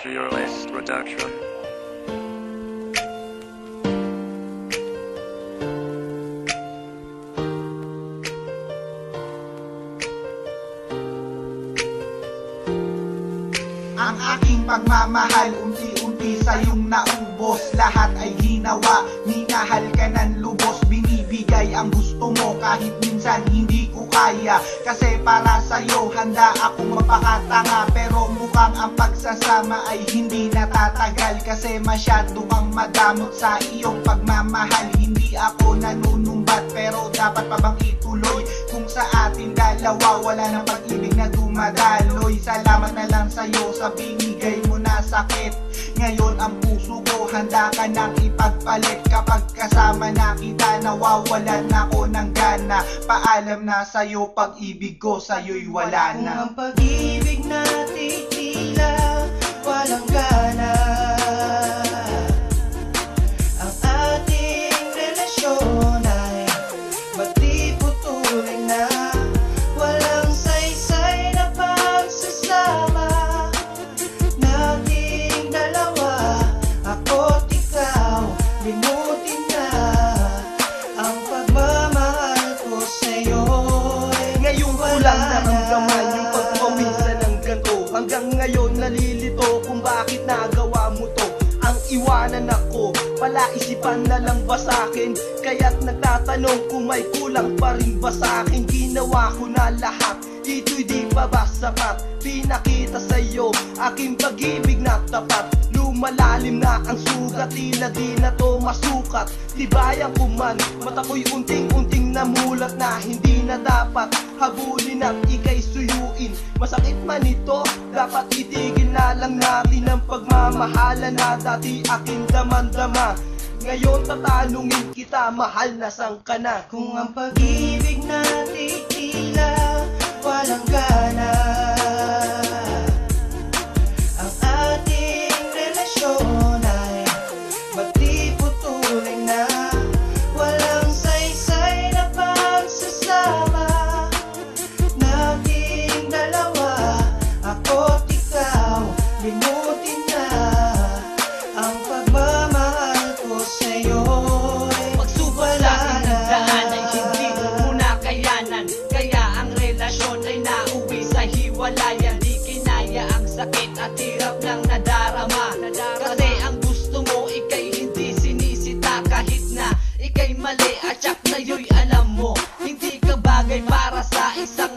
Fearless Production. Ang aking pagmamahal unti-unti sa'yong naubos. Lahat ay ginawa, minahal ka ng lubos. Binibigay ang gusto mo kahit minsan hindi ko kaya. Kasi para sa'yo handa akong mapakatanga. Pero mukhang ang pagsasama ay hindi natatagal. Kasi masyado kang madamot sa iyong pagmamahal. Hindi ako nanunumbat pero dapat pa bang ituloy? Kung sa atin dalawa wala nang pag-ibig na dumadaloy. Salamat na lang sa'yo sa binigay mo na sakit. Ngayon ang puso ko handa ka nang ipagpalit. Kapag kasama na kita nawawalan ako ng gana. Paalam na sa'yo, pag-ibig ko sa'yo'y wala na. Kung ang pag-ibig natin tila walang gana, ang ating relasyon ay ba't di putulin na? Walang saysay na pagsasama nating dalawa, ako't ikaw, limutin na ang pagmamahal ko sa'yo. Ngayon ko lang naramdaman yung pagpamisa ng ganto. Hanggang ngayon nalilito kung bakit nagawa mo to. Ang iwanan ako, palaisipan na lang ba sa'kin? Kaya't nagtatanong kung may kulang pa rin ba sa'kin. Ginawa ko na lahat, ito'y di pa ba sapat? Pinakita sa'yo aking pag-ibig na tapat. Lumalalim na ang sugat, tila di na to masukat. Tibayan ko man, mata ko'y unting-unting namulat na hindi na dapat habulin at ika'y suyuin. Masakit man ito, dapat itigil na lang natin ang pagmamahalan na dati aking damandama. Ngayon tatanungin kita, mahal na sang ka na? Kung ang pag-ibig natin tila walang gana, ang ating relasyon ay ba't di putulin na? Walang saysay na pagsasama nating dalawa, ako't ikaw, limutin na ang pagmamahal ko sa'yo. Pagsubok sa ating nagdaan ay hindi mo na kayanan. Kaya ang relasyon ay nauwi sa hiwalayan. Di kinaya ang sakit at hirap ng nadarama. Kasi ang gusto mo ika'y hindi sinisita. Kahit na ika'y mali at yak na yo'y alam mo, hindi ka bagay para sa isang